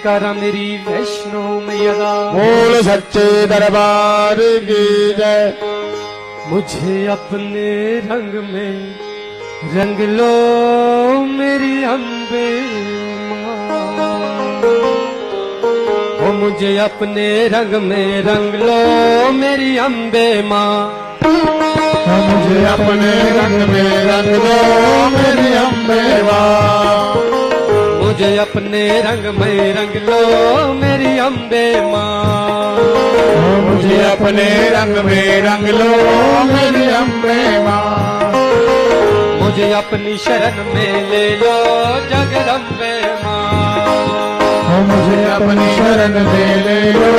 जयकारा मेरी वैष्णो मैया। बोल सच्चे दरबार की जय। मुझे अपने रंग में रंग लो मेरी अम्बे माँ। ओ मुझे अपने रंग में रंग लो मेरी अम्बे माँ। मुझे अपने रंग में रंग लो मेरी अम्बे माँ। मुझे अपने रंग में रंग लो मेरी अम्बे माँ। मुझे अपने रंग में रंग लो मेरी अम्बे माँ। मुझे अपनी शरण में ले लो जगदम्बे माँ। मुझे अपनी शरण में ले लो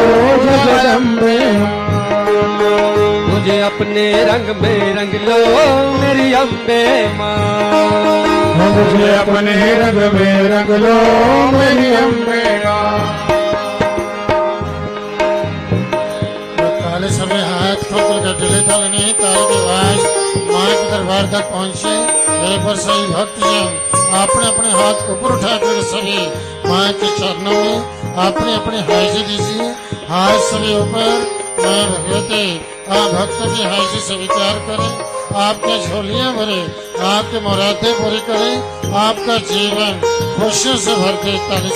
जगदम्बे माँ। मुझे अपने रंग में रंग लो मेरी अम्बे माँ। मुझे अपने रंग में रंग लो मेरी अम्बे माँ। ताले समय हाथ खोल कर डले ताले नहीं ताले की आवाज माँ के दरबार तक पहुँचे। मेरे पर सही भक्त जन अपने अपने हाथ ऊपर उठाकर सभी माँ के चरणों में अपने अपने हाजिर दीजिए। हाथ सभी ऊपर मैं भगवती आप भक्तों की हाजिर स्वीकार करें। आपके झोलियां भरे, आपके मुरादें पूरी करें, आपका जीवन खुशियों से भर दे। ताली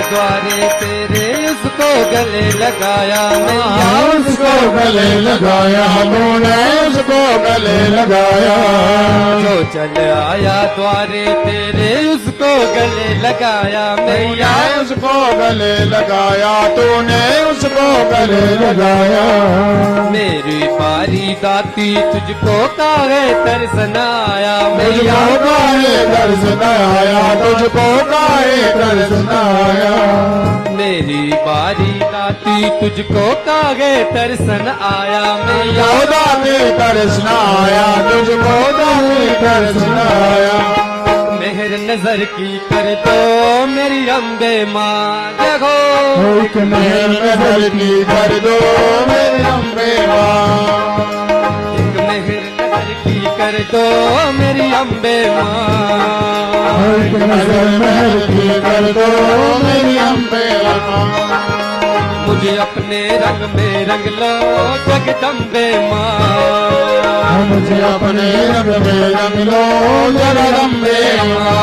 द्वारे तेरे उसको गले लगाया मैया। उसको गले लगाया हमने उसको गले लगाया। जो चल आया द्वारे तेरे उसको गले लगाया मैया। उसको गले लगाया तूने उसको गले लगाया। मेरी बारी दाती तुझको काहे तरसन आया मैया। काहे दर्शन आया तुझको काहे दर्शन आया। मेरी बारी दाती तुझको काहे तरसन आया मैया। दाते दर्शन आया तुझको दाते दर्शन आया। मेहर नजर की कर दो मेरी अम्बे माँ जगो। एक मेहर नजर की कर दो मेरी अम्बे माँ। एक मेहर नजर की कर दो मेरी अम्बे माँ। एक नजर मेहर की कर दो मेरी अम्बे माँ। मुझे अपने रंग में रंग लो जगदम्बे माँ। मुझे अपने रंग में रंग लो जगदम्बे माँ।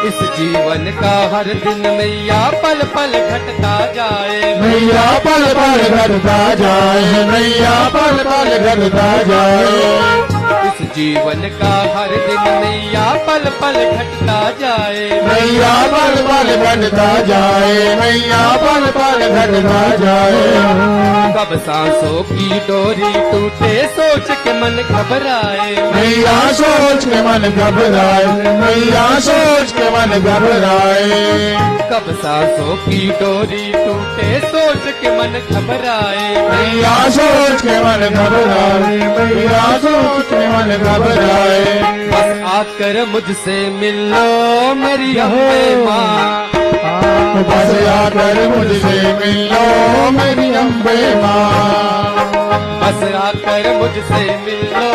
इस जीवन का हर दिन मैया पल पल घटता जाए। मैया पल पल घटता जाए। मैया पल पल घटता जाए। इस जीवन का हर दिन मैया पल पल घटता जाए। मैया पल पल घटता जाए। मैया पल पल घटता जाए। कब सांसों की डोरी टूटे सोच के मन घबराए। मैया सोच के मन घबराए। मैया सोच के मन घबराए। कब सांसों की डोरी टूटे सोच के मन घबराए। मैया सोच के मन घबराए। मैया सोच के मन घबराए। बस आकर मुझसे मिल लो मेरी अम्बे माँ। बस आकर मुझसे मिल लो मेरी अम्बे माँ। बस आकर मुझसे मिल लो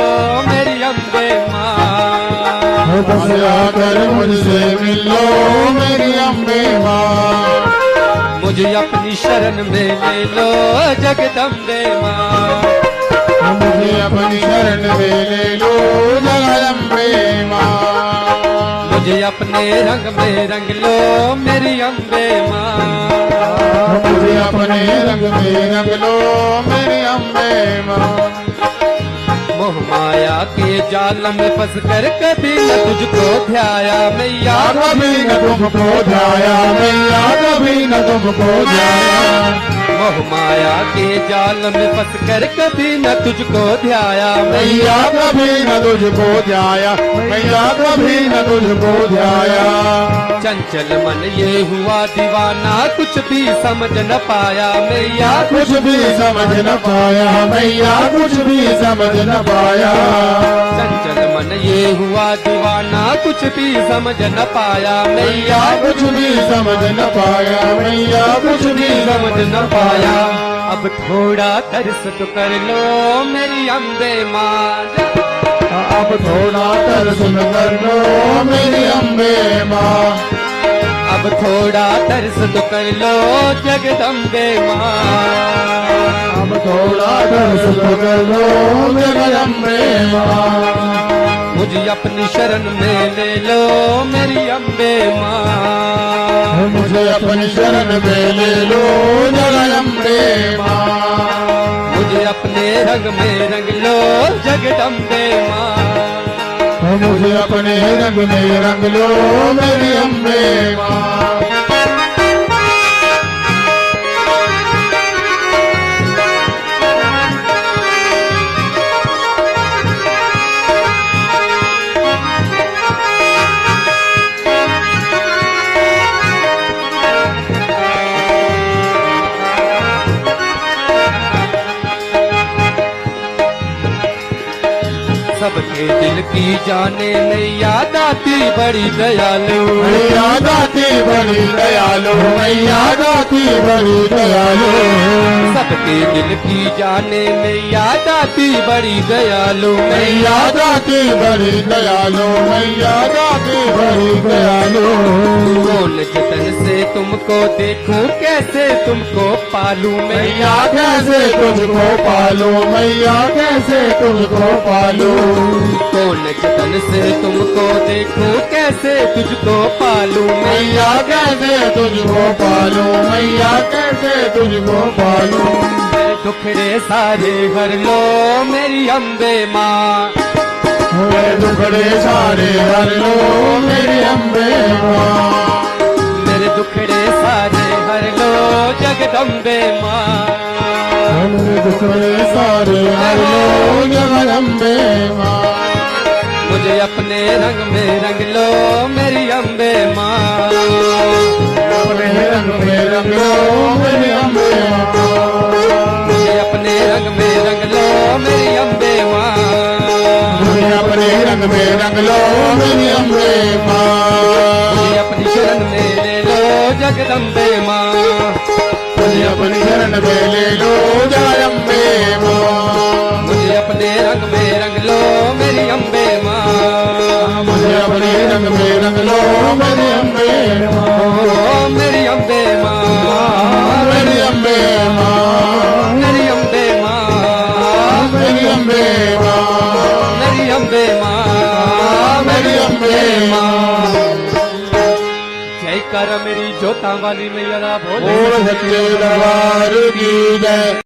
मेरी अम्बे माँ। बस आकर मुझसे मिल लो मेरी अम्बे माँ। मुझे अपनी शरण में ले लो जगदम्बे माँ। मुझे अपनी शरण में ले लो जगदम्बे माँ। मुझे अपने रंग में रंग लो मेरी अम्बे माँ। मुझे अपने रंग में रंग लो मेरी अम्बे माँ। मोह माया के जाल में फंस कर कभी न तुझको ध्याया मैया। कभी न तुमको ध्याया। मैया कभी न तुमको ध्याया। मोह माया के जाल में फंस कर कभी न तुझको ध्याया मैया कभी न तुझको ध्याया। मैया कभी न तुझको ध्याया। चंचल मन ये हुआ दीवाना, कुछ भी समझ न पाया मैया, कुछ भी समझ न पाया मैया, कुछ भी समझ न पाया। चंचल मन ये हुआ दीवाना, कुछ भी समझ न पाया मैया, कुछ भी समझ न पाया मैया, कुछ भी समझ न पाया। अब थोड़ा तरस तो कर लो मेरी अम्बे माँ, अब थोड़ा तरस कर लो मेरी अम्बे माँ। अब थोड़ा तरस तो कर लो जगदम्बे माँ। अब थोड़ा तरस कर लो जगदम्बे माँ। मुझे अपनी शरण में ले लो मेरी अम्बे माँ, मुझे अपनी शरण में ले लो जगदम्बे माँ। मुझे अपने रंग में रंग लो जगदम्बे माँ। मुझे अपने रंग में रंग लो मेरी अम्बे माँ। सबके दिल की जाने मैया दाती बड़ी दयालु, मैया दाती बड़ी दयालु, मैया दाती बड़ी दयालु। सबके दिल की जाने मैया दाती बड़ी दयालु, मैया दाती बड़ी दयालु, मैया दाती बड़ी दयालु। कौन जतन से तुमको देखूं, कैसे तुमको पालूं मैया कैसे तुझको पालू, मैया कैसे तुझको पालू। कौन जतन से तुमको देखूं, कैसे तुझको पालूं मैया कैसे तुझको पालू, मैया कैसे तुझको पालू। मेरे दुखड़े सारे हर लो मेरी अम्बे माँ, मेरे दुखड़े सारे हर लो मेरी अम्बे माँ। मेरे दुखड़े सारे हर लो जगदम्बे माँ। मेरे दुखड़े सारे हर लो जगदम्बे माँ। मुझे अपने रंग में रंग लो मेरी अम्बे माँ, अपने रंग में रंग लो मेरी अम्बे माँ। मुझे अपने रंग में रंग लो मेरी अम्बे माँ। मुझे अपने रंग में रंग लो मेरी अम्बे माँ। मुझे अपनी शरण में ले लो जगदम्बे माँ। मुझे अपनी शरण में ले लो जगदम्बे माँ। मुझे अपने रंग में रंग लो मेरी अम्बे माँ। मुझे अपने रंग में रंग लो मेरी अम्बे माँ। ओ मेरी अम्बे माँ, मेरी अम्बे माँ। मेरी अम्बे माँ, मेरी अम्बे माँ। मेरी अम्बे माँ, मेरी अम्बे माँ। जय कर मेरी जोता वाली मैया भोले बोल सच्चे दरबार की जय।